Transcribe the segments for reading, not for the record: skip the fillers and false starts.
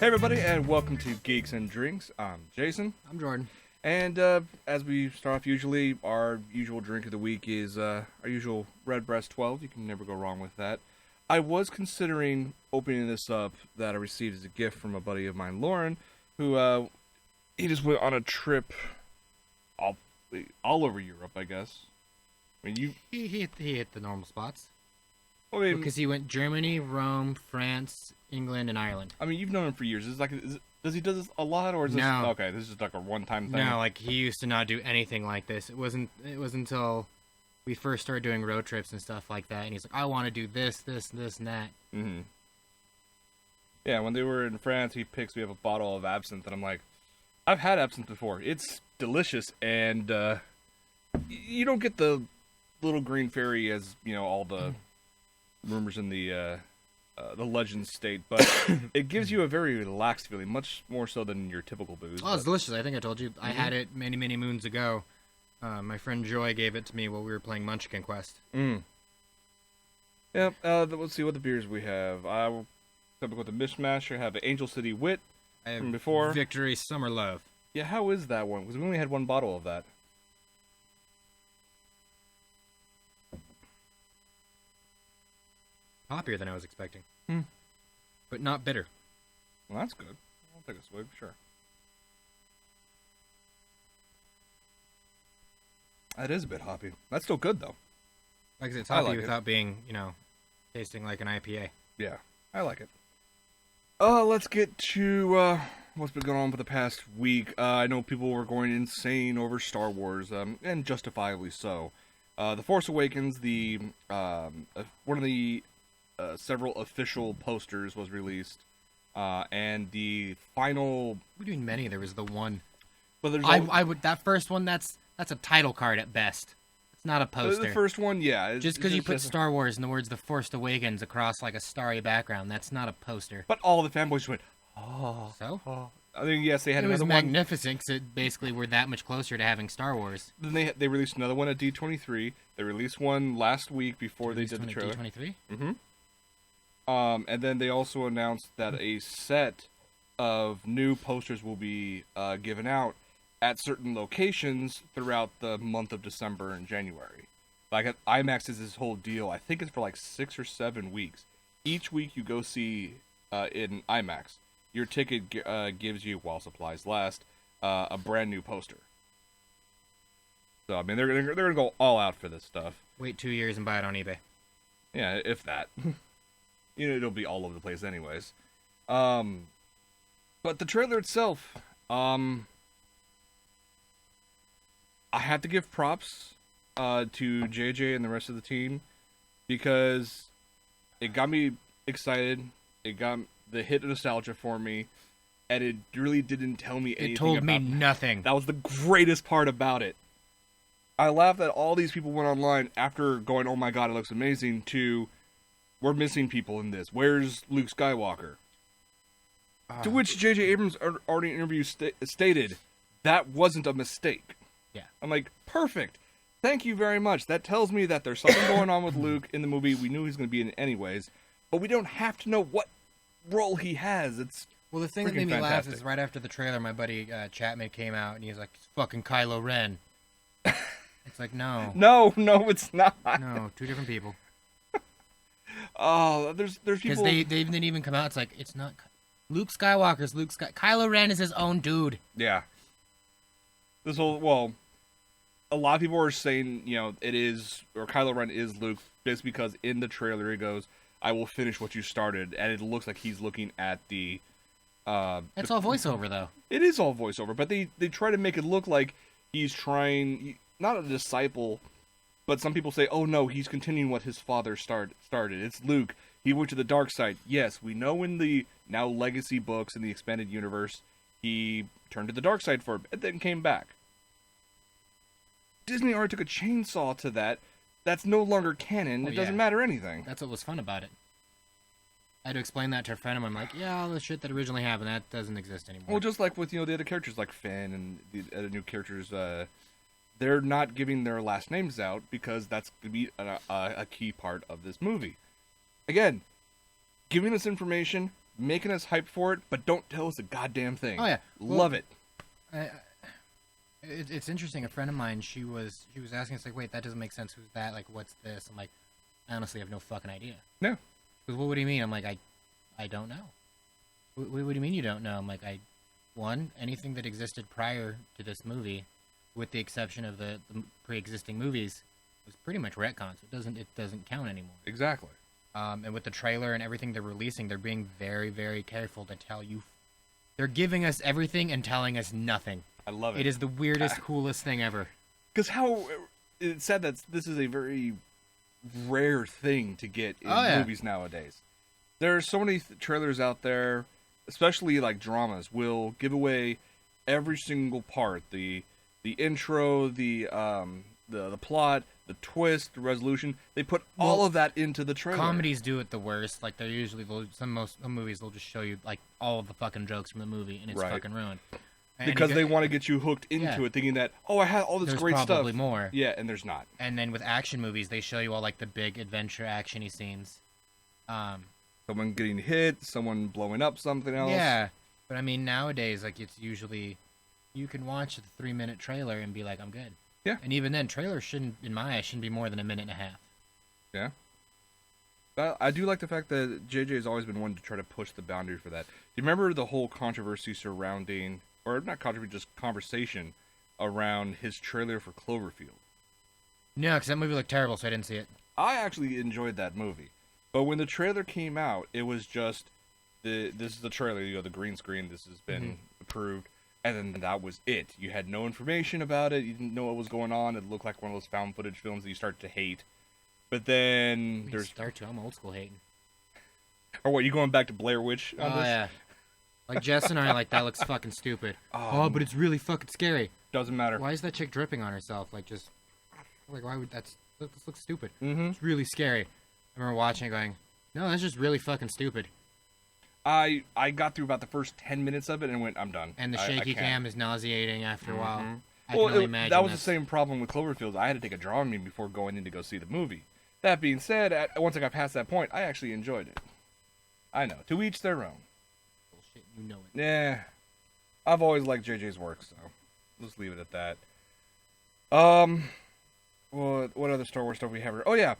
Hey everybody, and welcome to Geeks and Drinks. I'm Jason. I'm Jordan. And as we start off usually, our usual drink of the week is our usual RedBreast 12. You can never go wrong with that. I was considering opening this up that I received as a gift from a buddy of mine, Lauren, who he just went on a trip all over Europe, I guess. I mean, He hit the normal spots. I mean, Because he went Germany, Rome, France, England, and Ireland. I mean, you've known him for years. Does he do this a lot, or is this No. okay? This is just like a one-time thing. No, like he used to not do anything like this. It wasn't until we first started doing road trips and stuff like that, and he's like, I want to do this, and that. Mm-hmm. Yeah, when they were in France, he picks me up a bottle of absinthe, and I'm like, I've had absinthe before. It's delicious, and you don't get the little green fairy as, you know, all the rumors in the legends state, but it gives you a very relaxed feeling, much more so than your typical booze. Oh, it's delicious. I think I told you. Mm-hmm. I had it many, many moons ago. My friend Joy gave it to me while we were playing Munchkin Quest. Yeah, let's see what the beers we have. I will go with the Mishmash. I have the Angel City Wit I have from before. Victory Summer Love. Yeah, how is that one? Because we only had one bottle of that. Hoppier than I was expecting. But not bitter. Well, that's good. I'll take a swig, sure. That is a bit hoppy. That's still good, though. Like I said, it's I hoppy like it. without being, tasting like an IPA. Yeah, I like it. Let's get to what's been going on for the past week. I know people were going insane over Star Wars, and justifiably so. The Force Awakens, one of the several official posters was released, and the final. We're doing many. There was the one. But there's I would that first one. That's a title card at best. It's not a poster. the first one, yeah. Just because you put Star Wars in the words "The Force Awakens" across like a starry background, that's not a poster. But all the fanboys went, oh. So I mean, yes, they had it was another one. magnificent. Because it basically we're that much closer to having Star Wars. Then they released another one at D23. They released one last week before they did the trailer. D23. And then they also announced that a set of new posters will be given out at certain locations throughout the month of December and January. Like at IMAX is this whole deal. I think it's for like 6 or 7 weeks. Each week you go see in IMAX, your ticket gives you, while supplies last, a brand new poster. So I mean, they're gonna go all out for this stuff. Wait 2 years and buy it on eBay. Yeah, if that. You know, it'll be all over the place anyways. But the trailer itself, I have to give props to JJ and the rest of the team, because it got me excited. It got the hit of nostalgia for me, and it really didn't tell me anything. It told me about nothing. That was the greatest part about it. I laughed that all these people went online after going, oh my god, it looks amazing, to, we're missing people in this. Where's Luke Skywalker? To which J.J. Abrams already in an interview stated, that wasn't a mistake. Yeah. I'm like, perfect. Thank you very much. That tells me that there's something going on with Luke in the movie. We knew he was going to be in it anyways, but we don't have to know what role he has. It's Well, the thing that freaking made me laugh fantastic. is right after the trailer, my buddy Chapman came out and he was like, "It's fucking Kylo Ren." It's like, no, No, it's not. no, two different people. Oh, there's Because people. they didn't even come out. It's like, it's not Luke Skywalker's Luke Sky. Kylo Ren is his own dude. Yeah. This whole, well, a lot of people are saying, you know, it is, or Kylo Ren is Luke, just because in the trailer he goes, I will finish what you started, and it looks like he's looking at the... It's all voiceover, though. It is all voiceover, but they try to make it look like he's trying, not a disciple, but some people say, oh no, he's continuing what his father started. It's Luke. He went to the dark side. Yes, we know in the now legacy books in the expanded universe, he turned to the dark side for a bit, then came back. Disney already took a chainsaw to that. That's no longer canon. It doesn't matter anything. That's what was fun about it. I had to explain that to a friend of mine. I'm like, yeah, all the shit that originally happened, that doesn't exist anymore. Well, just like with, you know, the other characters like Finn and the other new characters, they're not giving their last names out because that's going to be a key part of this movie. Again, giving us information, making us hype for it, but don't tell us a goddamn thing. Oh yeah, Love it. It's interesting. A friend of mine, she was asking us like, wait, that doesn't make sense. Who's that? Like, what's this? I'm like, I honestly have no fucking idea. No. Because what do you mean? I'm like, I don't know. What do you mean you don't know? I'm like, anything that existed prior to this movie, with the exception of the pre-existing movies, was pretty much retcon. So it doesn't count anymore. Exactly. And with the trailer and everything they're releasing, they're being very, very careful to tell you. They're giving us everything and telling us nothing. I love it. It is the weirdest, coolest thing ever. Because how it's said that this is a very rare thing to get in movies nowadays. There are so many trailers out there, especially like dramas, will give away every single part. The intro, the plot, the twist, the resolution. They put all of that into the trailer. Comedies do it the worst. Like, they're usually, some movies, they'll just show you, like, all of the fucking jokes from the movie, and it's fucking ruined. Because they want to get you hooked into it, thinking that, I had all this great stuff. There's probably more. Yeah, and there's not. And then with action movies, they show you all, like, the big adventure action-y scenes. Someone getting hit, someone blowing up something else. Yeah. But, I mean, nowadays, like, it's usually, you can watch a 3-minute trailer and be like, I'm good. Yeah. And even then, trailers shouldn't, in my eyes, shouldn't be more than a minute and a half. Yeah. But I do like the fact that JJ has always been one to try to push the boundary for that. Do you remember the whole controversy surrounding, or not controversy, just conversation around his trailer for Cloverfield? No, because that movie looked terrible, so I didn't see it. I actually enjoyed that movie. But when the trailer came out, it was just, this is the trailer, the green screen, this has been approved. And then that was it. You had no information about it. You didn't know what was going on. It looked like one of those found footage films that you start to hate. But then I'm old school hating. Or what, you going back to Blair Witch on this? Yeah. Like, Jess and I are like, that looks fucking stupid. But it's really fucking scary. Doesn't matter. Why is that chick dripping on herself? Like, just, like, why would this looks stupid? Mm-hmm. It's really scary. I remember watching it going, no, that's just really fucking stupid. I got through about the first 10 minutes of it and went, I'm done. And the shaky cam is nauseating after a while. I Well, can only imagine that was the same problem with Cloverfield. I had to take a Dramamine before going in to go see the movie. That being said, once I got past that point, I actually enjoyed it. I know. To each their own. Bullshit, you know it. Yeah. I've always liked JJ's work, so let's leave it at that. What other Star Wars stuff we have here? Oh, yeah.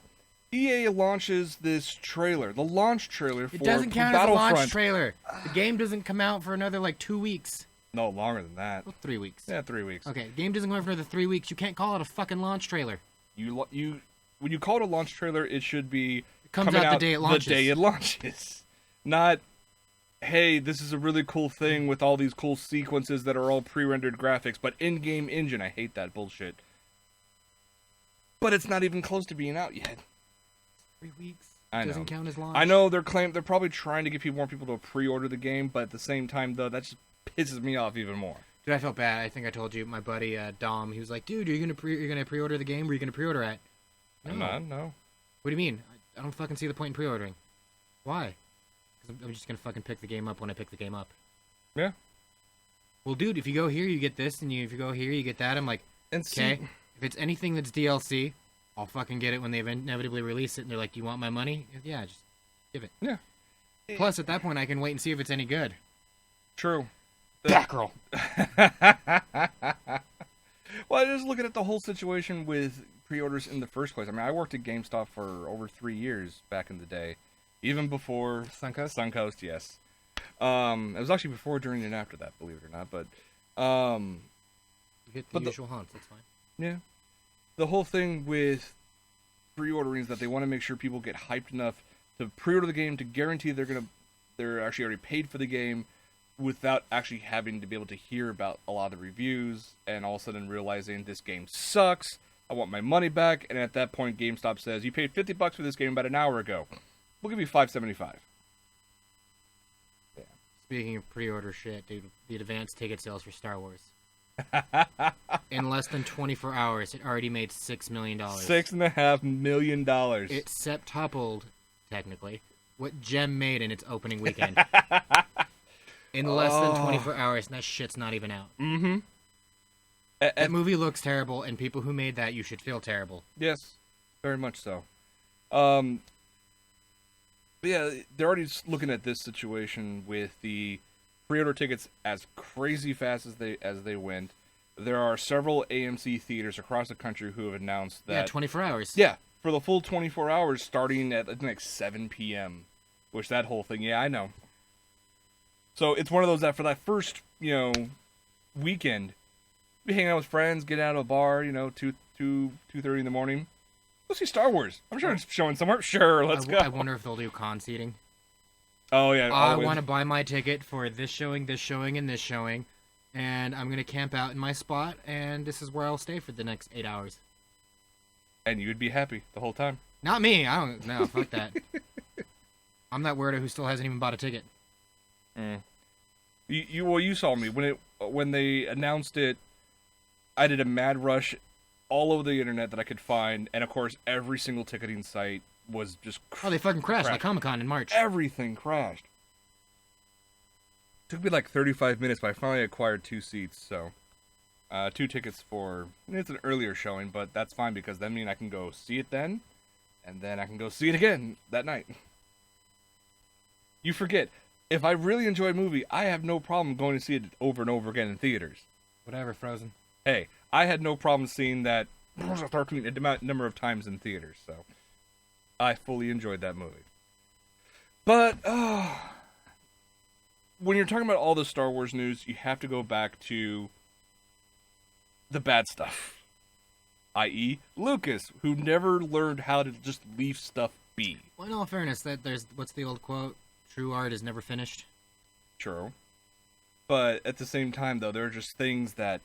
EA launches this trailer, the launch trailer for Battlefront. It doesn't count as a launch trailer. The game doesn't come out for another, 2 weeks. No, longer than that. Well, 3 weeks. Yeah, 3 weeks. Okay, the game doesn't come out for another 3 weeks. You can't call it a fucking launch trailer. When you call it a launch trailer, it should be it comes out the day it launches. The day it launches. Not, hey, this is a really cool thing with all these cool sequences that are all pre-rendered graphics, but in-game engine. I hate that bullshit. But it's not even close to being out yet. 3 weeks. I know. Doesn't count as launch. I know they're probably trying to get more people to pre-order the game, but at the same time, though, that just pisses me off even more. Dude, I felt bad. I think I told you, my buddy Dom. He was like, "Dude, you're gonna pre-order the game? Where are you gonna pre-order at?" No. I'm not. No. What do you mean? I don't fucking see the point in pre-ordering. Why? Because I'm just gonna fucking pick the game up when I pick the game up. Yeah. Well, dude, if you go here, you get this, and if you go here, you get that. I'm like, okay. If it's anything that's DLC, I'll fucking get it when they inevitably release it. And they're like, "You want my money?" Yeah, just give it. Yeah. Plus, at that point, I can wait and see if it's any good. True. Batgirl. Well, just looking at the whole situation with pre-orders in the first place. I mean, I worked at GameStop for over 3 years back in the day, even before Suncoast. Suncoast, yes. It was actually before, during, and after that, believe it or not. But you hit the usual haunts. That's fine. Yeah. The whole thing with pre-ordering is that they want to make sure people get hyped enough to pre-order the game to guarantee they're actually already paid for the game, without actually having to be able to hear about a lot of the reviews and all of a sudden realizing this game sucks, I want my money back, and at that point GameStop says, you paid $50 for this game about an hour ago. We'll give you $5.75. Yeah. Speaking of pre-order shit, dude, the advanced ticket sales for Star Wars. In less than 24 hours, it already made $6 million. $6.5 million. It septupled, technically, what Gem made in its opening weekend. In less than 24 hours, and that shit's not even out. Mm-hmm. That movie looks terrible, and people who made that, you should feel terrible. Yes, very much so. The whole thing with pre-ordering is that they want to make sure people get hyped enough to pre-order the game to guarantee they're going to they're actually having to be able to hear about a lot of the reviews and all of a sudden realizing this game sucks, I want my money back, and at that point GameStop says, you paid $50 for this game about an hour ago. We'll give you $5.75. Speaking of pre-order shit, dude, the advanced But yeah, they're already looking at this situation with the pre-order tickets as crazy fast as they went. There are several AMC theaters across the country who have announced that 24 hours. Yeah, for the full 24 hours, starting at I think like 7 p.m. Which that whole thing, yeah, I know. So it's one of those that for that first weekend, be hanging out with friends, get out of a bar, 2:30 in the morning. Go see Star Wars. I'm sure it's showing somewhere. Sure, let's go. I wonder if they'll do con seating. Oh yeah, I want to buy my ticket for this showing, and this showing, and I'm gonna camp out in my spot, and this is where I'll stay for the next 8 hours. And you'd be happy the whole time. Not me. I don't. No, fuck that. I'm that weirdo who still hasn't even bought a ticket. You saw me when they announced it. I did a mad rush all over the internet that I could find, and of course, every single ticketing site was just they fucking crashed like Comic-Con in March. Everything crashed. Took me like 35 minutes, but I finally acquired 2 seats. So, 2 tickets for it's an earlier showing, but that's fine because that means I can go see it then, and then I can go see it again that night. You forget, if I really enjoy a movie, I have no problem going to see it over and over again in theaters. Whatever, Frozen. Hey, I had no problem seeing that number of times in theaters, so I fully enjoyed that movie. But when you're talking about all the Star Wars news, you have to go back to the bad stuff, i.e., Lucas, who never learned how to just leave stuff be. Well, in all fairness, what's the old quote? True art is never finished. True. But at the same time, though, there are just things that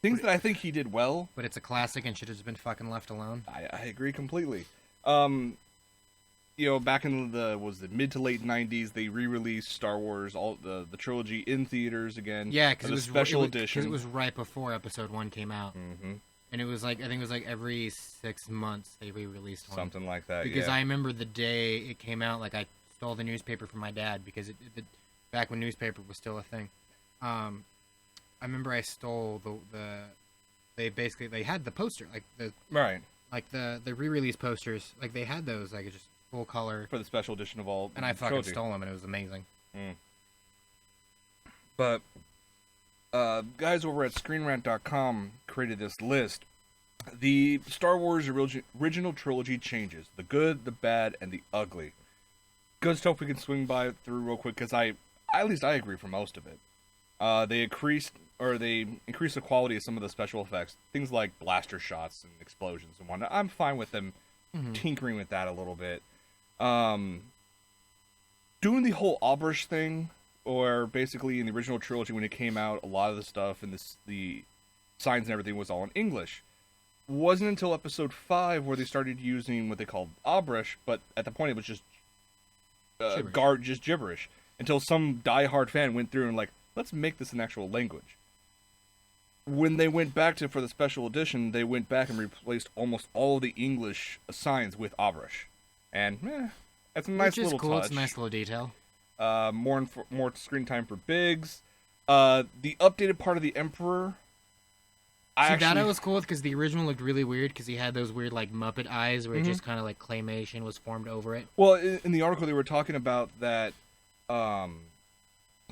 I think he did well. But it's a classic and should have just been fucking left alone. I agree completely. Back in the mid to late 90s, they re-released Star Wars, all the trilogy in theaters again. Yeah, because it was special edition. Because it was right before Episode 1 came out. Mm-hmm. And I think it was like every 6 months they re-released one. Something like that, Because I remember the day it came out, like I stole the newspaper from my dad because back when newspaper was still a thing. I remember I stole they had the poster, like the right, like the re-release posters, like they had those, like just full color for the special edition of all. And I fucking stole them, and it was amazing. But guys over at ScreenRant.com created this list. The Star Wars original trilogy changes: the good, the bad, and the ugly. Good stuff we can swing through real quick because I agree for most of it. They increased the quality of some of the special effects, things like blaster shots and explosions and whatnot. I'm fine with them tinkering with that a little bit. Doing the whole Abrish thing, or basically in the original trilogy when it came out, a lot of the stuff and the signs and everything was all in English. Wasn't until Episode 5 where they started using what they called Abrish, but at the point it was just gibberish. Until some diehard fan went through and like, let's make this an actual language. When they went back for the special edition, they went back and replaced almost all of the English signs with Abrish. And, that's a nice little cool. touch. It's a nice little detail. More screen time for Biggs. The updated part of the Emperor. That was cool because the original looked really weird because he had those weird like Muppet eyes where it just kind of like claymation was formed over it. Well, in the article they were talking about that the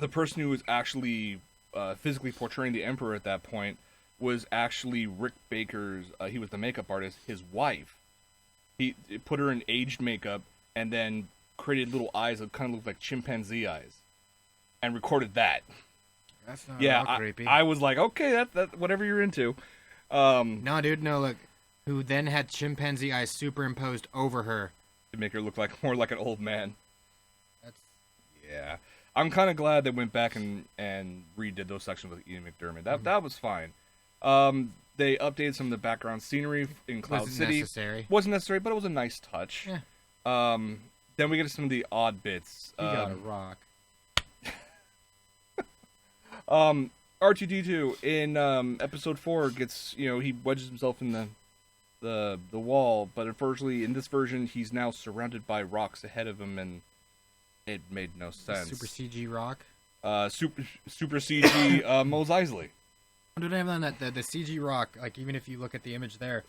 person who was actually physically portraying the Emperor at that point was actually Rick Baker's. He was the makeup artist. His wife. He put her in aged makeup and then created little eyes that kind of looked like chimpanzee eyes, and recorded that. That's not all creepy. I was like, okay, that whatever you're into. No, dude, no. Look, who then had chimpanzee eyes superimposed over her to make her look more like an old man. Yeah. I'm kind of glad they went back and redid those sections with Ian McDiarmid. That was fine. They updated some of the background scenery in Cloud City. Wasn't necessary, but it was a nice touch. Yeah. Then we get to some of the odd bits. You got a rock. R2-D2 in episode 4 gets, he wedges himself in the wall, but unfortunately in this version he's now surrounded by rocks ahead of him, and it made no sense. Super CG rock. Super CG Mos Eisley. Dude, I have on that the CG rock. Like even if you look at the image there,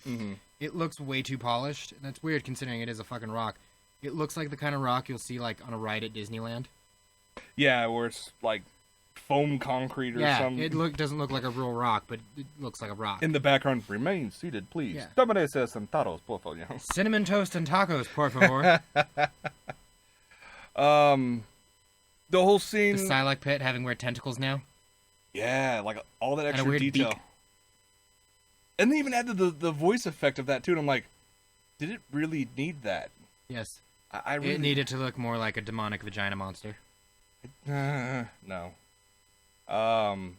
it looks way too polished, and that's weird considering it is a fucking rock. It looks like the kind of rock you'll see like on a ride at Disneyland. Yeah, where it's like foam concrete or something. It doesn't look like a real rock, but it looks like a rock. In the background, remain seated, please. Yeah. Somebody says sentados, por favor. Cinnamon toast and tacos, por favor. The whole scene. The Psylocke pit having weird tentacles now. Yeah, like all that And a extra weird detail. beak. And they even added the voice effect of that too. And I'm like, did it really need that? Yes. I really It needed to look more like a demonic vagina monster. No. No. Oh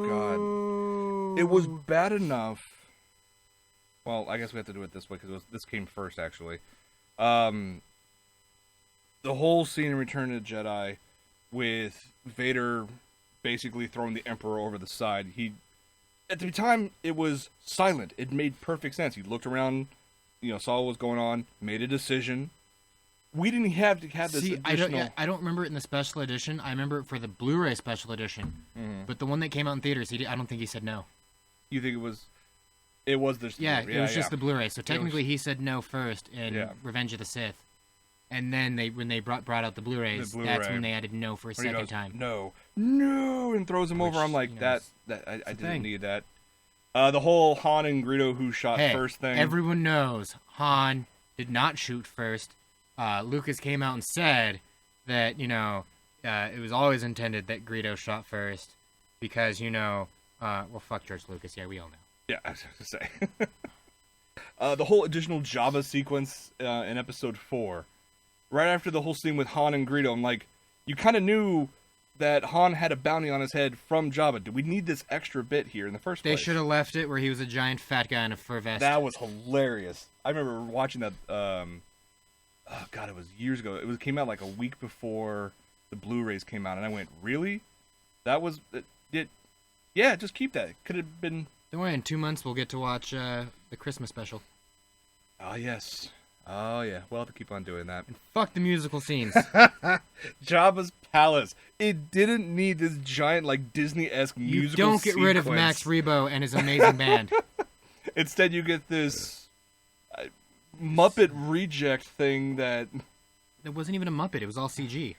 god, it was bad enough. Well, I guess we have to do it this way because this came first, actually. The whole scene in Return of the Jedi with Vader basically throwing the Emperor over the side. At the time, it was silent. It made perfect sense. He looked around, saw what was going on, made a decision. We didn't have to have this additional... I don't remember it in the special edition. I remember it for the Blu-ray special edition. Mm-hmm. But the one that came out in theaters, I don't think he said no. You think it was... It was this... Yeah, it was just the Blu-ray. So technically he said no first in Yeah. Revenge of the Sith. And then when they brought out the Blu-rays, that's when they added no for a second time. No, and throws him over. I'm like, I didn't thing. need that. The whole Han and Greedo who shot first thing. Everyone knows Han did not shoot first. Lucas came out and said that, it was always intended that Greedo shot first because, fuck George Lucas. Yeah, we all know. Yeah, I was going to say. The whole additional Jabba sequence in episode 4. Right after the whole scene with Han and Greedo, I'm like, you kind of knew that Han had a bounty on his head from Jabba. Do we need this extra bit here in the first place? They should have left it where he was a giant fat guy in a fur vest. That was hilarious. I remember watching that, it was years ago. It came out like a week before the Blu-rays came out, and I went, really? That was... Yeah, just keep that. It could have been... Don't worry, in 2 months we'll get to watch the Christmas special. Oh, yes. Oh, yeah. We'll have to keep on doing that. And fuck the musical scenes. Jabba's Palace. It didn't need this giant, like, Disney-esque musical You don't get rid of Max Rebo and his amazing band. Instead, you get this Muppet reject thing that... It wasn't even a Muppet. It was all CG.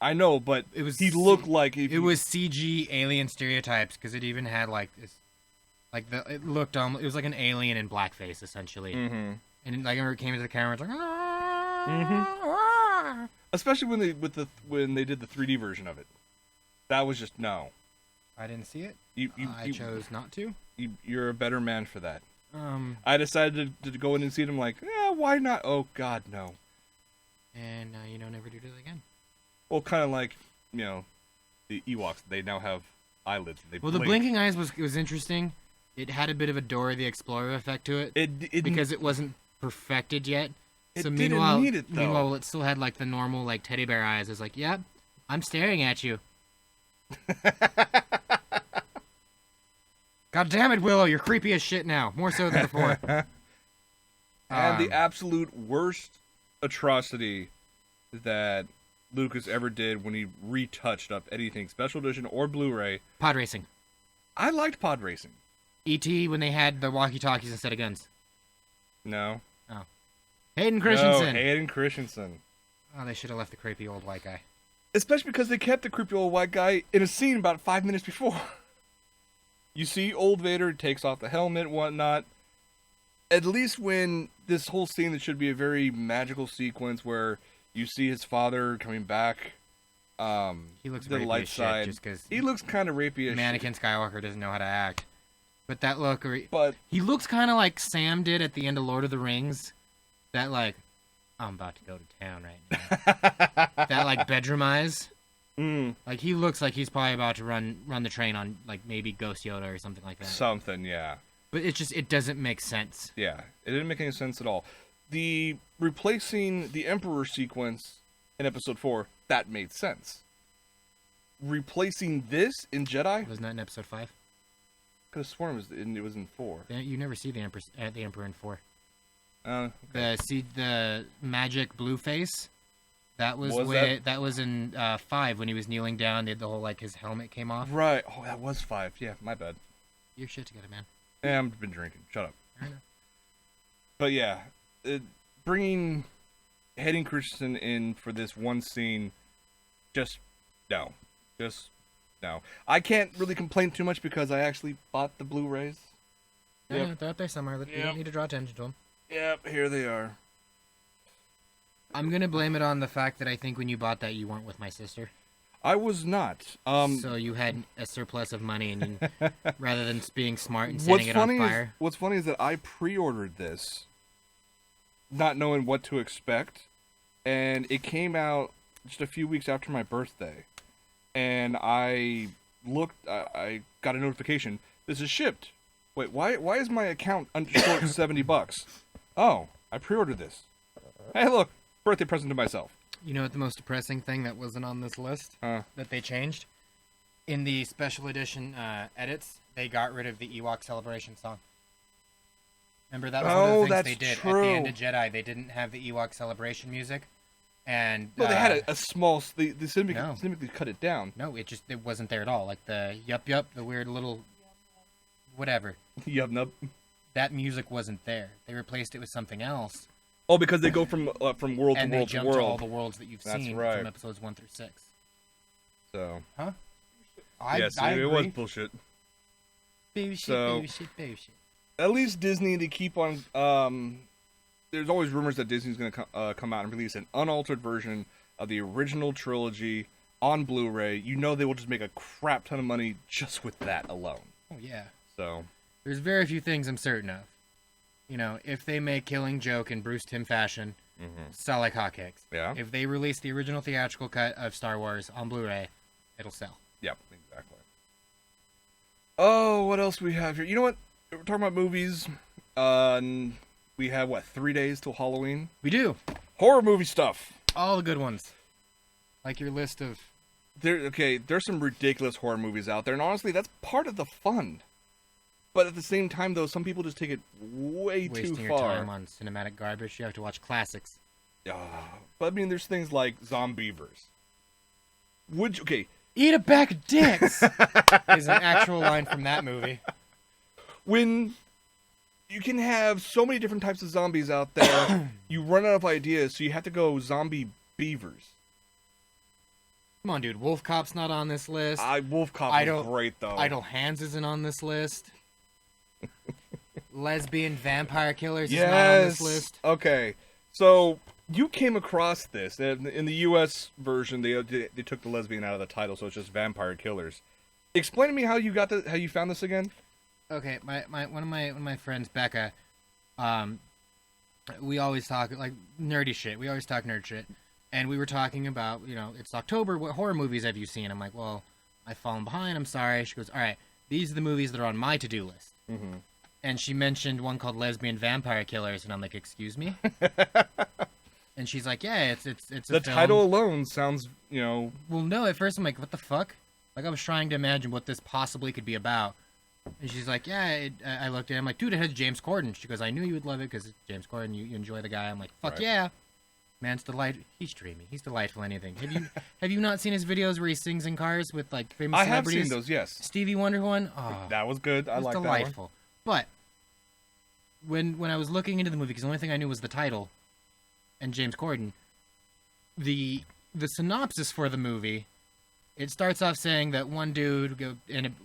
I know, but he looked like... It was CG alien stereotypes, because it even had, like, this... Like, it looked... it was like an alien in blackface, essentially. Mm-hmm. And like, I remember it came into the camera, it's like, especially when they did the 3D version of it. That was just no. I didn't see it. I chose not to. You're a better man for that. I decided to go in and see it. I'm like, why not? Oh God, no. And never do it again. Well, kind of like the Ewoks. They now have eyelids. And they the blinking eyes was interesting. It had a bit of a Dora the Explorer effect to it. Because it wasn't perfected yet. So meanwhile, didn't need it, though. Meanwhile, it still had like the normal like teddy bear eyes. It's like, yep, I'm staring at you. God damn it, Willow, you're creepy as shit now. More so than before. And the absolute worst atrocity that Lucas ever did when he retouched up anything, special edition or Blu-ray. Pod racing. I liked pod racing. E.T. when they had the walkie-talkies instead of guns. No. Oh. Hayden Christensen. No, Hayden Christensen. Oh, they should have left the creepy old white guy. Especially because they kept the creepy old white guy in a scene about 5 minutes before. You see old Vader takes off the helmet and whatnot. At least when this whole scene that should be a very magical sequence where you see his father coming back. He looks the rapey light as side. shit just because he looks kind of rapey as Anakin shit. Skywalker doesn't know how to act. But that look, but he looks kind of like Sam did at the end of Lord of the Rings. That like, I'm about to go to town right now. That like bedroom eyes. Like he looks like he's probably about to run the train on like maybe Ghost Yoda or something like that. Something, yeah. But it doesn't make sense. Yeah, it didn't make any sense at all. The replacing the Emperor sequence in Episode 4, that made sense. Replacing this in Jedi? Wasn't that in Episode 5? Could have sworn it was in 4. You never see the Emperor in 4. Okay. The magic blue face. That was in 5 when he was kneeling down. They had the whole like his helmet came off. Right. Oh, that was 5. Yeah, my bad. Your shit together, man. Yeah, I've been drinking. Shut up. I know. But yeah, bringing Hayden Christensen in for this one scene, just no. I can't really complain too much because I actually bought the Blu-rays. Yeah, they're out there somewhere. You don't need to draw attention to them. Yep, here they are. I'm gonna blame it on the fact that I think when you bought that, you weren't with my sister. I was not. So you had a surplus of money, and you, rather than being smart and setting it on fire. What's funny is that I pre-ordered this, not knowing what to expect, and it came out just a few weeks after my birthday. And I looked, I got a notification. This is shipped. Wait, why is my account short $70? Oh, I pre-ordered this. Hey, look, birthday present to myself. You know what the most depressing thing that wasn't on this list that they changed? In the special edition edits, they got rid of the Ewok Celebration song. Remember, that was one of the things they did true. At the end of Jedi. They didn't have the Ewok Celebration music. And no, they had a small. They significantly cut it down. No, it wasn't there at all. Like the yup, the weird little whatever. Yup. That music wasn't there. They replaced it with something else. Oh, because they go from world to world and they jump to all the worlds that you've seen from episodes 1 through 6. So. Huh? Yes, it was bullshit. Bullshit. At least Disney, they keep on. There's always rumors that Disney's going to come out and release an unaltered version of the original trilogy on Blu-ray. You know they will just make a crap ton of money just with that alone. Oh, yeah. So there's very few things I'm certain of. You know, if they make Killing Joke in Bruce Timm fashion, sell like hotcakes. Yeah. If they release the original theatrical cut of Star Wars on Blu-ray, it'll sell. Yep, exactly. Oh, what else do we have here? You know what? We're talking about movies. We have, 3 days till Halloween? We do. Horror movie stuff. All the good ones. Like your list of... There's some ridiculous horror movies out there, and honestly, that's part of the fun. But at the same time, though, some people just take it way too far. Wasting your time on cinematic garbage. You have to watch classics. But I mean, there's things like Zombievers. Eat a bag of dicks! Is an actual line from that movie. When... You can have so many different types of zombies out there. You run out of ideas, so you have to go zombie beavers. Come on, dude. Wolf Cop's not on this list. Wolf Cop is great, though. Idle Hands isn't on this list. Lesbian Vampire Killers is not on this list. Okay. So, you came across this. In the U.S. version, they took the lesbian out of the title, so it's just Vampire Killers. Explain to me how you found this again? Okay, one of my friends, Becca, we always talk like nerdy shit. We always talk nerd shit, and we were talking about, it's October. What horror movies have you seen? I'm like, well, I've fallen behind. I'm sorry. She goes, all right, these are the movies that are on my to-do list. Mm-hmm. And she mentioned one called Lesbian Vampire Killers, and I'm like, excuse me. And she's like, yeah, it's the title alone sounds, Well, no, at first I'm like, what the fuck? Like I was trying to imagine what this possibly could be about. And she's like, yeah, I looked at it. I'm like, dude, it has James Corden. She goes, I knew you would love it because it's James Corden. You enjoy the guy. I'm like, fuck yeah. Man's delightful. He's dreamy. He's delightful in anything. Have you not seen his videos where he sings in cars with, like, famous celebrities? I have seen those, yes. Stevie Wonder one? Oh, that was good. I like that one. Delightful. But when I was looking into the movie, because the only thing I knew was the title and James Corden, the synopsis for the movie... It starts off saying that one dude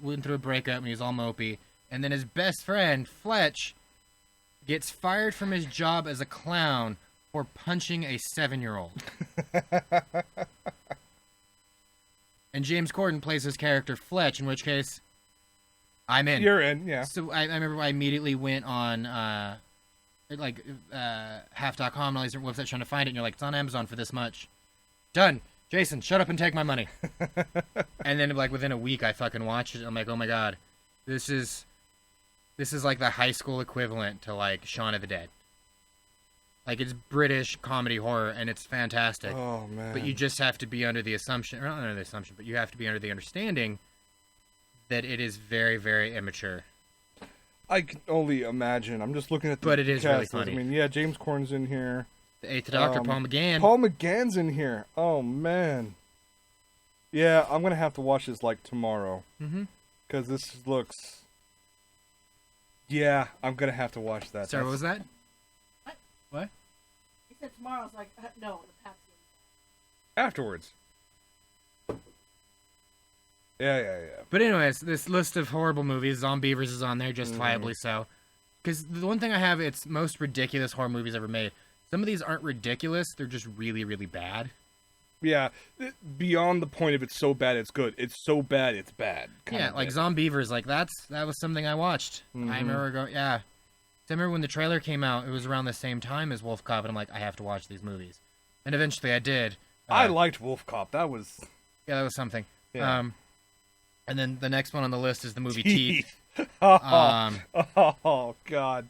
went through a breakup and he was all mopey, and then his best friend, Fletch, gets fired from his job as a clown for punching a 7-year-old. And James Corden plays his character Fletch, in which case, I'm in. You're in, yeah. So I remember I immediately went on half.com and all these different websites trying to find it, and you're like, it's on Amazon for this much. Done. Jason, shut up and take my money. And then, like, within a week, I fucking watched it. I'm like, oh my god, this is like the high school equivalent to, like, Shaun of the Dead. Like, it's British comedy horror, and it's fantastic. Oh, man. But you just have to be under the assumption, or not under the assumption, but you have to be under the understanding that it is very, very immature. I can only imagine. I'm just looking at the But it is really funny. I mean, yeah, James Corden's in here. The Eighth Doctor, Paul McGann. Paul McGann's in here. Oh, man. Yeah, I'm going to have to watch this, like, tomorrow. Mm-hmm. Because this looks... Yeah, I'm going to have to watch that. Sorry, what was that? What? said tomorrow. I was like, no, the Pats game. Afterwards. Yeah. But anyways, this list of horrible movies, Zombievers is on there, justifiably so. Because the one thing I have, it's most ridiculous horror movies ever made. Some of these aren't ridiculous; they're just really, really bad. Yeah, beyond the point of it's so bad it's good. It's so bad it's bad. Yeah, like Zombievers, like that was something I watched. I remember going, I remember when the trailer came out, it was around the same time as Wolf Cop, and I'm like, I have to watch these movies. And eventually I did. I liked Wolf Cop. That was... Yeah, that was something. Yeah. And then the next one on the list is the movie Teeth. Oh, God.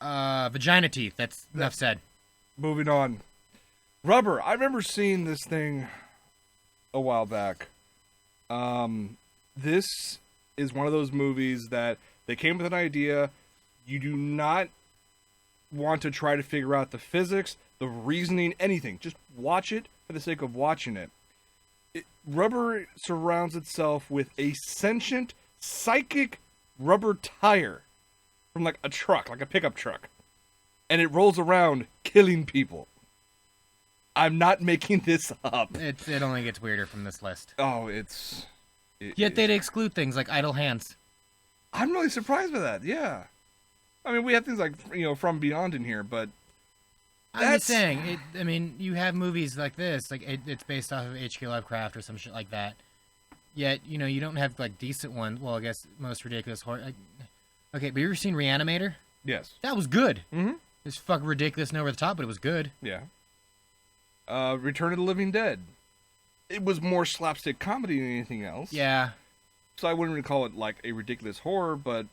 Vagina Teeth. That's enough said. Moving on. Rubber. I remember seeing this thing a while back. This is one of those movies that they came with an idea. You do not want to try to figure out the physics, the reasoning, anything. Just watch it for the sake of watching it. Rubber surrounds itself with a sentient, psychic rubber tire from like a truck, like a pickup truck. And it rolls around killing people. I'm not making this up. It only gets weirder from this list. Oh, Yet they'd exclude things like idle hands. I'm really surprised by that, yeah. I mean, we have things like, From Beyond in here, but... I'm just saying, you have movies like this, like it's based off of H.K. Lovecraft or some shit like that. Yet, you don't have like decent ones. Well, I guess most ridiculous horror. Okay, but you ever seen Reanimator? Yes. That was good. Mm-hmm. It's fucking ridiculous and over the top, but it was good. Yeah. Return of the Living Dead. It was more slapstick comedy than anything else. Yeah. So I wouldn't really call it like a ridiculous horror, but...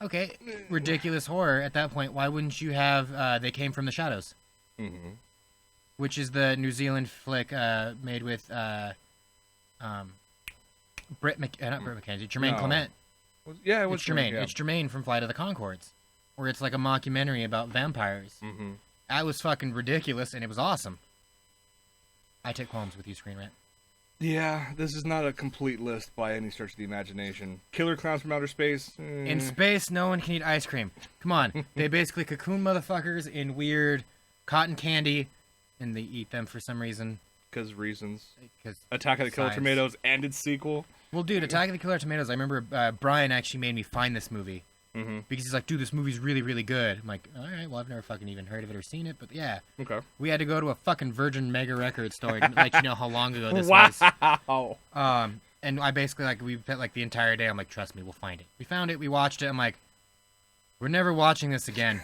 Okay, ridiculous horror. At that point, why wouldn't you have They Came From the Shadows? Mm-hmm. Which is the New Zealand flick made with not Britt McKenzie, Jermaine Clement. Yeah, it was Jermaine. Yeah. It's Jermaine from Flight of the Conchords, where it's like a mockumentary about vampires. Mm-hmm. That was fucking ridiculous, and it was awesome. I take qualms with you, Screen Rant. Yeah, this is not a complete list by any stretch of the imagination. Killer Clowns from Outer Space. In space, no one can eat ice cream. Come on. They basically cocoon motherfuckers in weird cotton candy, and they eat them for some reason. Because reasons. Cause Attack of the Killer science. Tomatoes and its sequel. Well, dude, Attack of the Killer Tomatoes, I remember Brian actually made me find this movie. Mm-hmm. Because he's like, dude, this movie's really, really good. I'm like, all right, well, I've never fucking even heard of it or seen it, but yeah. Okay. We had to go to a fucking Virgin Mega Record store to let you know how long ago this Wow. was. And I basically, we spent like the entire day, I'm like, trust me, we'll find it. We found it, we watched it, I'm like, we're never watching this again.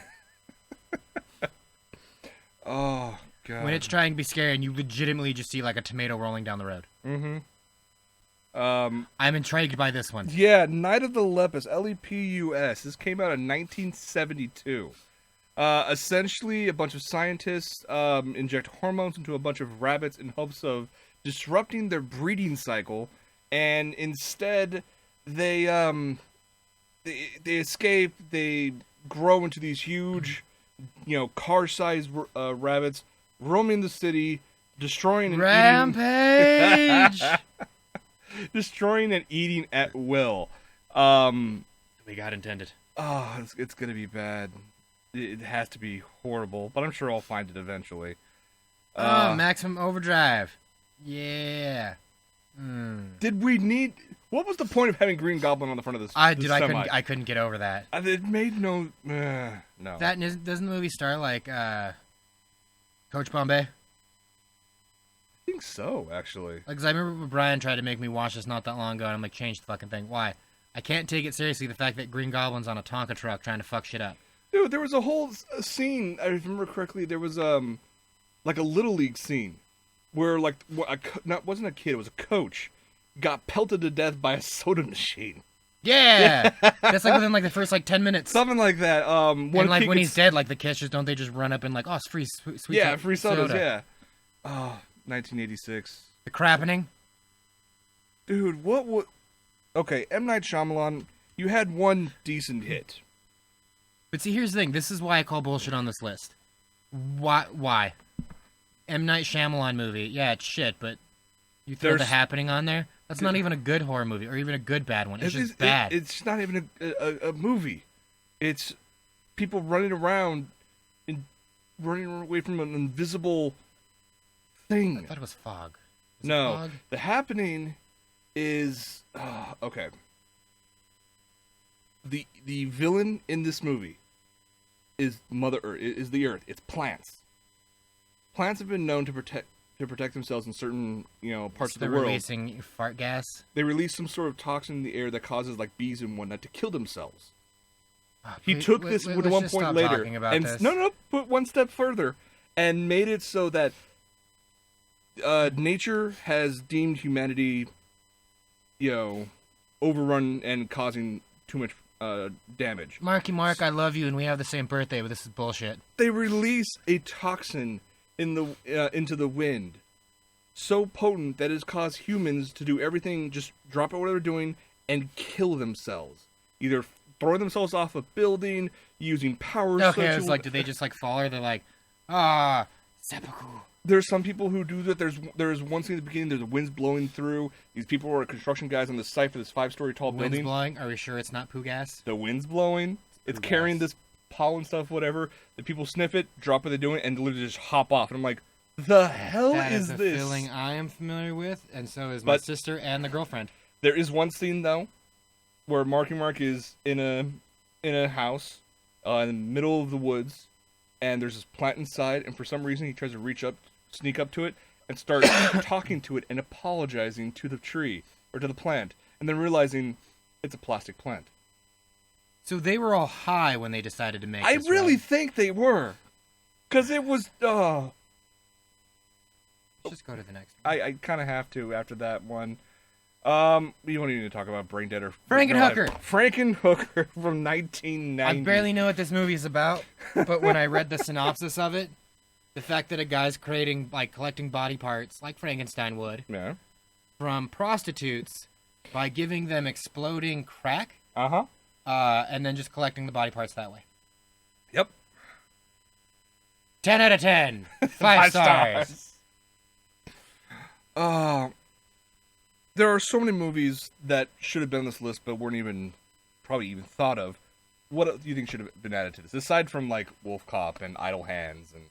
Oh, God. When it's trying to be scary and you legitimately just see like a tomato rolling down the road. Mm-hmm. I'm intrigued by this one. Yeah, Night of the Lepus, Lepus. This came out in 1972. Essentially, a bunch of scientists inject hormones into a bunch of rabbits in hopes of disrupting their breeding cycle, and instead, they escape. They grow into these huge, car-sized rabbits, roaming the city, destroying and Rampage! destroying and eating at will. We got intended. Oh, it's gonna be bad. It has to be horrible, but I'm sure I'll find it eventually. Maximum Overdrive. Yeah. Did we need? What was the point of having Green Goblin on the front of this? I semi? I couldn't get over that. It made no. No. That doesn't the movie star like Coach Bombay? I think so, actually. Like, 'cause I remember Brian tried to make me watch this not that long ago, and I'm like, change the fucking thing. Why? I can't take it seriously, the fact that Green Goblin's on a Tonka truck trying to fuck shit up. Dude, there was a whole scene, I remember correctly, there was, like a Little League scene, where, like, wasn't a kid, it was a coach, got pelted to death by a soda machine. Yeah! That's, like, within, like, the first, like, 10 minutes. Something like that. And, like, when he's dead, like, the kids don't they just run up and, like, oh, it's free sweet yeah, free sodas, soda. yeah. Oh, 1986. The crappening. Dude, what? Okay, M. Night Shyamalan, you had one decent hit. But see, here's the thing. This is why I call bullshit on this list. Why? M. Night Shyamalan movie. Yeah, it's shit, but you throw The Happening on there? That's not even a good horror movie, or even a good bad one. It's just bad. It's not even a movie. It's people running around and running away from an invisible thing. I thought it was fog. Was it No, fog? the happening is okay. The villain in this movie is Mother Earth. Is the Earth? It's plants. Plants have been known to protect themselves in certain parts of the They're world. releasing fart gas. They release some sort of toxin in the air that causes like bees and whatnot to kill themselves. He Please- took this let's with one just point stop later, talking about and this. no, put one step further, and made it so that nature has deemed humanity, overrun and causing too much damage. Marky Mark, I love you, and we have the same birthday, but this is bullshit. They release a toxin into the wind, so potent that it has caused humans to do everything, just drop out what they're doing and kill themselves, either throwing themselves off a building, using power. Okay, it's like, did they just like fall, or they're like, seppuku. There's some people who do that. There's one scene at the beginning. There's the wind's blowing through. These people are construction guys on the site for this 5-story tall Wind's building. blowing? Are we sure it's not poo gas? The wind's blowing. It's Poo carrying gas. this pollen stuff, whatever. The people sniff it, drop what they're doing, and literally just hop off. And I'm like, the hell That is a this? feeling I am familiar with, and so is my But- sister and the girlfriend. There is one scene though, where Marky Mark is in a house, in the middle of the woods, and there's this plant inside, and for some reason he tries to sneak up to it, and start talking to it and apologizing to the tree or to the plant, and then realizing it's a plastic plant. So they were all high when they decided to make I this, really right? think they were, because it was. Let's just go to the next one. I kind of have to after that one. You don't even need to talk about Brain Dead or Frankenhooker. Frankenhooker from 1990. I barely know what this movie is about, but when I read the synopsis of it, the fact that a guy's collecting body parts, like Frankenstein would, Yeah. from prostitutes by giving them exploding crack, Uh-huh. and then just collecting the body parts that way. Yep. 10 out of 10. 5 stars. There are so many movies that should have been on this list, but weren't probably even thought of. What do you think should have been added to this? Aside from, like, Wolf Cop and Idle Hands and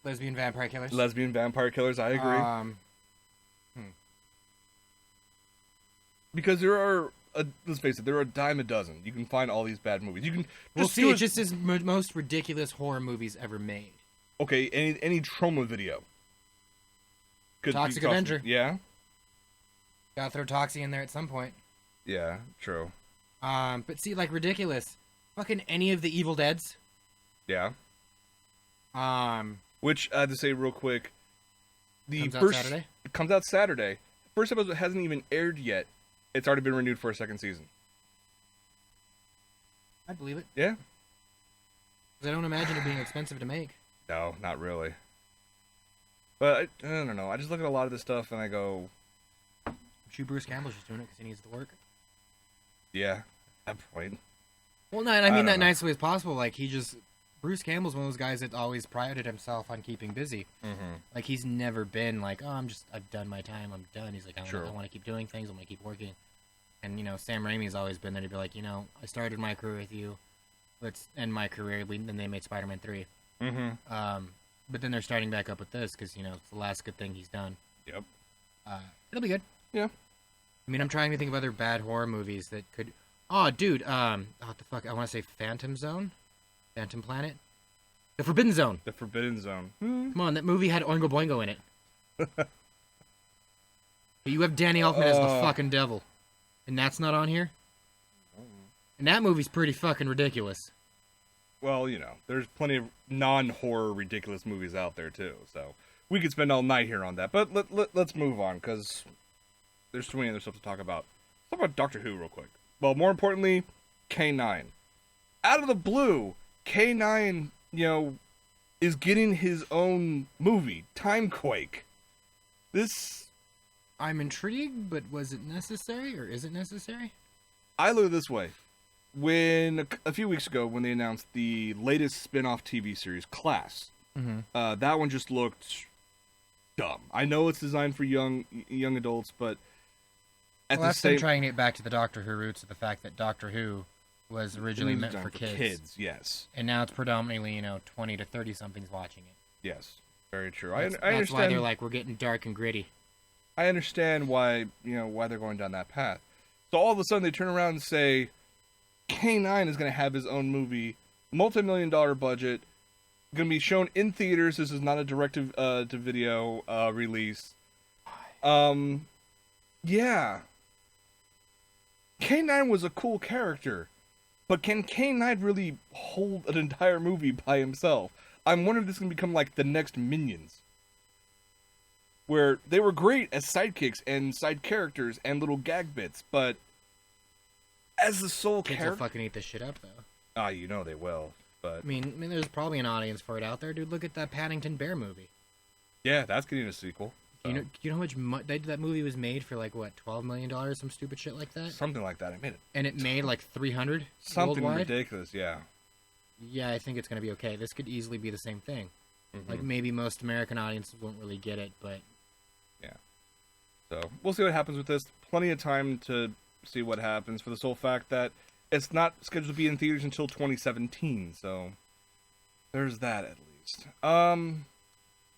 Lesbian vampire killers. Lesbian Vampire Killers, I agree. Because there are, let's face it, there are a dime a dozen. You can find all these bad movies. You can We'll just see. do It's just his most ridiculous horror movies ever made. Okay, any trauma video. Could be Toxic Avenger. Yeah? Gotta throw Toxie in there at some point. Yeah, true. But see, like, ridiculous. Fucking any of the Evil Deads. Yeah. Um, Which, I have to say real quick, Comes out Saturday? It comes out Saturday. First episode hasn't even aired yet. It's already been renewed for a second season. I believe it. Yeah? 'Cause I don't imagine it being expensive to make. No, not really. But I don't know. I just look at a lot of this stuff and I go, I'm sure Bruce Campbell's just doing it because he needs to work. yeah, at that point. Well, no, and I I mean that don't know. nicely as possible. Like, Bruce Campbell's one of those guys that always prided himself on keeping busy. Mm-hmm. Like, he's never been like, oh, I've done my time, I'm done. He's like, I Sure. want to keep doing things, I want to keep working. And, Sam Raimi's always been there to be like, I started my career with you, let's end my career. Then they made Spider-Man 3. Mm-hmm. But then they're starting back up with this because, it's the last good thing he's done. Yep. It'll be good. Yeah. I mean, I'm trying to think of other bad horror movies that could... Oh, dude, what the fuck? I want to say Phantom Zone? Phantom Planet? The Forbidden Zone. The Forbidden Zone. Come on, that movie had Oingo Boingo in it. But you have Danny Elfman as the fucking devil. And that's not on here? And that movie's pretty fucking ridiculous. Well, there's plenty of non-horror ridiculous movies out there, too. So we could spend all night here on that. But let's move on, because there's so many other stuff to talk about. Let's talk about Doctor Who real quick. Well, more importantly, K9. Out of the blue, K9, is getting his own movie, Timequake. I'm intrigued, but was it necessary, or is it necessary? I look at it this way. When, a few weeks ago, when they announced the latest spin-off TV series, Class, that one just looked dumb. I know it's designed for young adults, but at the That's same... them trying to get back to the Doctor Who roots of the fact that Doctor Who was originally meant for kids. Yes. And now it's predominantly 20 to 30 somethings watching it. Yes, very true. That's I understand. Why they're like, we're getting dark and gritty. I understand why why they're going down that path. So all of a sudden they turn around and say, K9 is going to have his own movie, multi-million-dollar budget, going to be shown in theaters. This is not a direct-to-video release. Yeah. K9 was a cool character, but can K9 really hold an entire movie by himself? I'm wondering if this is going to become like the next Minions, where they were great as sidekicks and side characters and little gag bits, but as the sole Kids character... will fucking eat this shit up, though. Ah, they will, but... I mean, there's probably an audience for it out there, dude. Look at that Paddington Bear movie. Yeah, that's getting a sequel. So. You know how much that movie was made for, like, what, $12 million, some stupid shit like that? Something like that. I made it. And it made, like, 300 Something worldwide? ridiculous, yeah. Yeah, I think it's going to be okay. This could easily be the same thing. Mm-hmm. Like, maybe most American audiences won't really get it, but... Yeah. So, we'll see what happens with this. Plenty of time to see what happens, for the sole fact that it's not scheduled to be in theaters until 2017, so... There's that, at least.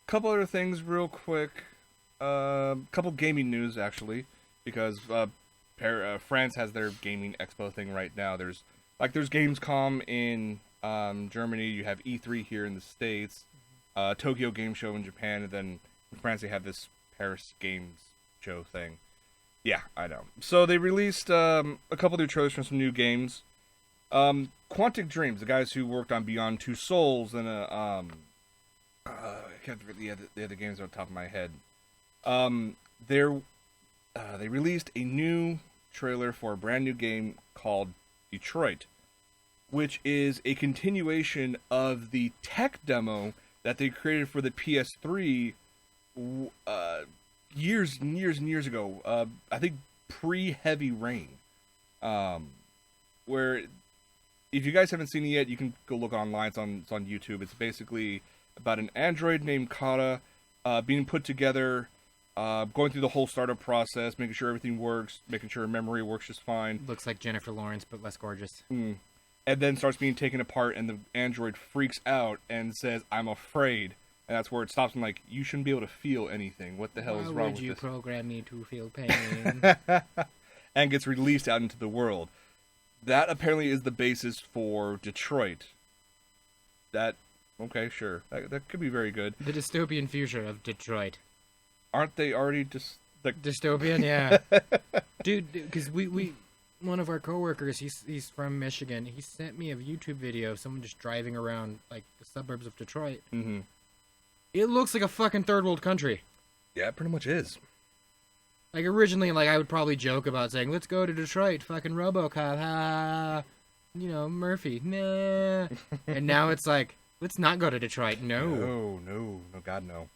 Couple other things real quick. Couple gaming news, actually, because France has their gaming expo thing right now. There's Gamescom in Germany, you have E3 here in the States, Tokyo Game Show in Japan, and then in France they have this Paris Games Show thing. Yeah, I know. So they released a couple new trailers from some new games. Quantic Dreams, the guys who worked on Beyond Two Souls and I can't remember the other games off the top of my head. They released a new trailer for a brand new game called Detroit, which is a continuation of the tech demo that they created for the PS3 years and years and years ago. I think pre-Heavy Rain, where if you guys haven't seen it yet, you can go look online. It's on YouTube. It's basically about an android named Kata being put together, going through the whole startup process, making sure everything works, making sure memory works just fine. Looks like Jennifer Lawrence, but less gorgeous. And then starts being taken apart, and the android freaks out and says, "I'm afraid." And that's where it stops. And like, you shouldn't be able to feel anything. What the hell is wrong with this? Why would you program me to feel pain? And gets released out into the world. That apparently is the basis for Detroit. Okay, sure. That could be very good. The dystopian future of Detroit. Aren't they already just... Dystopian, yeah. Dude, because we one of our coworkers, he's from Michigan. He sent me a YouTube video of someone just driving around, like, the suburbs of Detroit. Mm-hmm. It looks like a fucking third world country. Yeah, it pretty much is. Like, originally, like, I would probably joke about saying, let's go to Detroit, fucking RoboCop, ha, Murphy, nah. And now it's like, let's not go to Detroit, no, God, no.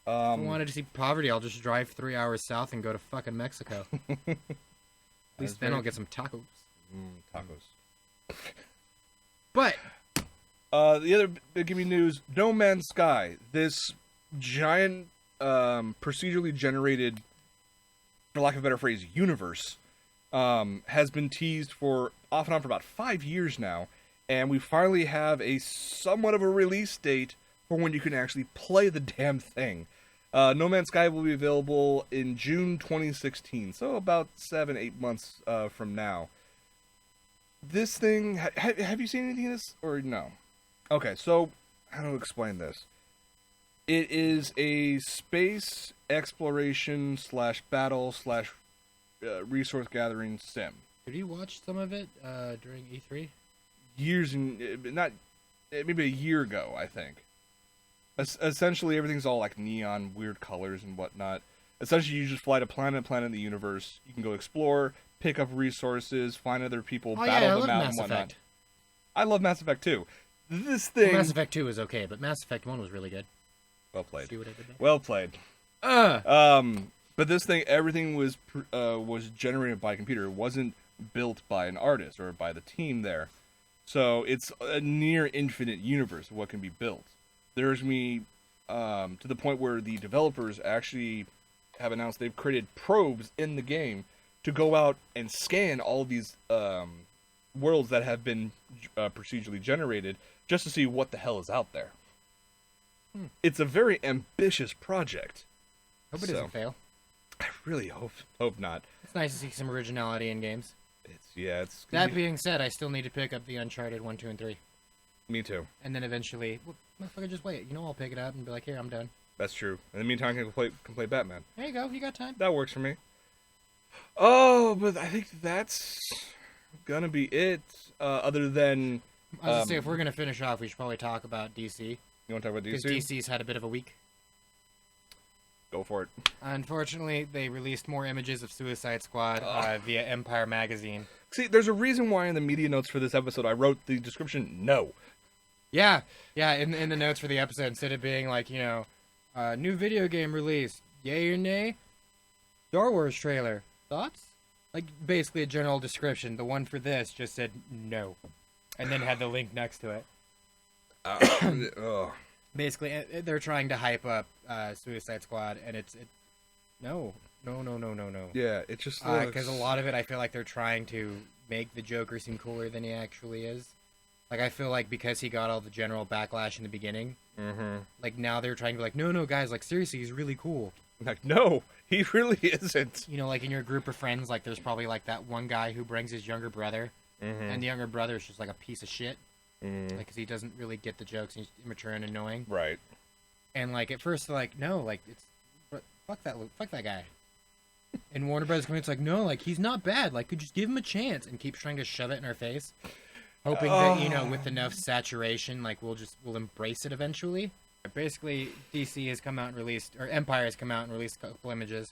If I wanted to see poverty, I'll just drive 3 hours south and go to fucking Mexico. At least then I'll get some tacos. Tacos. But the other big give me news: No Man's Sky. This giant, procedurally generated, for lack of a better phrase, universe, has been teased for off and on for about 5 years now, and we finally have a somewhat of a release date for when you can actually play the damn thing. No Man's Sky will be available in June 2016, so about 7-8 months from now. This thing, have you seen anything of this, or no? Okay, so, how to explain this? It is a space exploration / battle / resource gathering sim. did you watch some of it during E3? Maybe a year ago, I think. Essentially, everything's all like neon, weird colors and whatnot. Essentially, you just fly to planet in the universe. You can go explore, pick up resources, find other people, battle them out and whatnot. Effect. I love Mass Effect 2. This thing... Mass Effect 2 is okay, but Mass Effect 1 was really good. Well played. See what I did there? Well played. But this thing, everything was generated by a computer. It wasn't built by an artist or by the team there. So it's a near infinite universe of what can be built. There's to the point where the developers actually have announced they've created probes in the game to go out and scan all these worlds that have been procedurally generated just to see what the hell is out there. It's a very ambitious project. Hope it doesn't fail. I really hope not. It's nice to see some originality in games. It's That being said, I still need to pick up the Uncharted 1, 2, and 3. Me too. And then eventually, well, motherfucker, just wait. I'll pick it up and be like, here, I'm done. That's true. In the meantime, I can play Batman. There you go. You got time. That works for me. Oh, but I think that's gonna be it. Other than... I was gonna say, if we're gonna finish off, we should probably talk about DC. You want to talk about DC? Because DC's had a bit of a week. Go for it. Unfortunately, they released more images of Suicide Squad via Empire Magazine. See, there's a reason why in the media notes for this episode I wrote the description no. Yeah, in the notes for the episode, instead of being like, new video game release, yay or nay? Star Wars trailer, thoughts? Like, basically a general description. The one for this just said no. And then had the link next to it. Basically, they're trying to hype up Suicide Squad, and no. Yeah, it just because a lot of it, I feel like they're trying to make the Joker seem cooler than he actually is. Like, I feel like because he got all the general backlash in the beginning, like, now they're trying to be like, no, guys, like, seriously, he's really cool. Like, no, he really isn't. Like, in your group of friends, like, there's probably, like, that one guy who brings his younger brother, and the younger brother is just, like, a piece of shit. Like, because he doesn't really get the jokes, and he's immature and annoying. Right. And, like, at first, they're like, no, like, fuck that guy. And Warner Brothers comes, it's like, no, like, he's not bad. Like, could just give him a chance, and keeps trying to shove it in our face. Hoping that, with enough saturation, like, we'll embrace it eventually. Basically, DC has come out and released, or Empire has come out and released a couple images.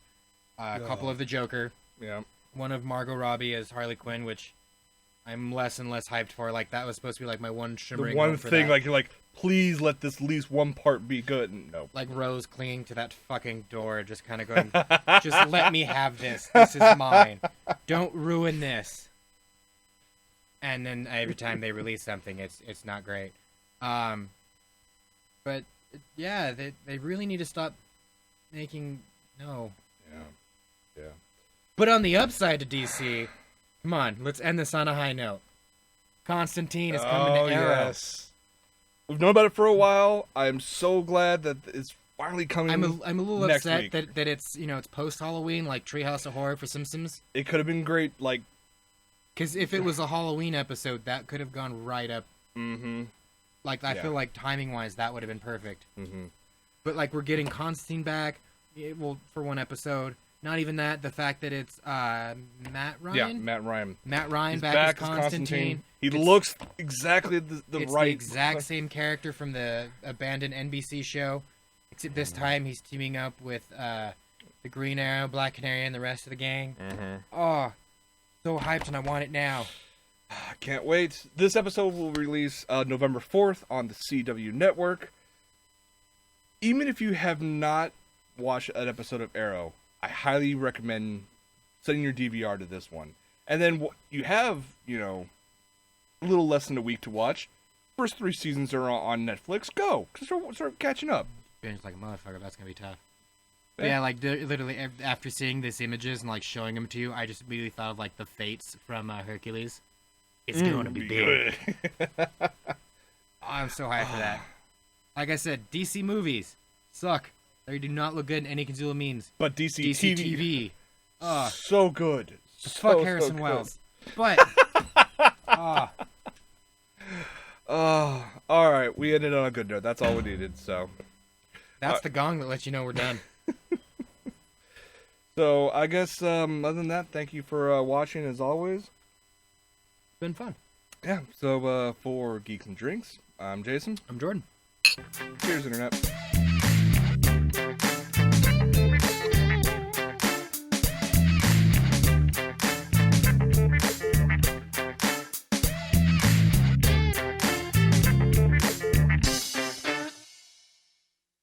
A couple of the Joker. Yeah. One of Margot Robbie as Harley Quinn, which I'm less and less hyped for. Like, that was supposed to be, like, my one shimmering The one hope for thing, that. like, you're like, please let this at least one part be good. No. Like, Rose clinging to that fucking door, just kind of going, just let me have this. This is mine. Don't ruin this. And then every time they release something, it's not great. But yeah, they really need to stop making Yeah. But on the upside to DC, come on, let's end this on a high note. Constantine is coming to Arrow. Yes. We've known about it for a while. I'm so glad that it's finally coming. I'm a little next upset week. that it's it's post Halloween, like Treehouse of Horror for Simpsons. It could have been great, like. Because if it was a Halloween episode, that could have gone right up. Mm-hmm. Like, I feel like timing-wise, that would have been perfect. Mm-hmm. But, like, we're getting Constantine back, for one episode. Not even that. The fact that it's Matt Ryan? Yeah, Matt Ryan. Matt Ryan He's back as Constantine. He looks exactly the It's right... the exact same character from the abandoned NBC show. Except this time, he's teaming up with the Green Arrow, Black Canary, and the rest of the gang. Mm-hmm. Oh, so hyped, and I want it now. I can't wait. This episode will release November 4th on the CW network. Even if you have not watched an episode of Arrow, I highly recommend sending your DVR to this one. And then you have, a little less than a week to watch. First 3 seasons are on Netflix. Go. Start catching up. Binge like a motherfucker. That's going to be tough. Yeah, like, literally, after seeing these images and, like, showing them to you, I just immediately thought of, like, the Fates from Hercules. It's going to be big. Oh, I'm so hyped for that. Like I said, DC movies suck. They do not look good in any concealable means. But DC TV. So good. Fuck Harrison Wells. But, alright, we ended on a good note. That's all we needed, so. That's the gong that lets you know we're done. So, I guess, other than that, thank you for watching, as always. It's been fun. Yeah, so, for Geeks and Drinks, I'm Jason. I'm Jordan. Cheers, Internet.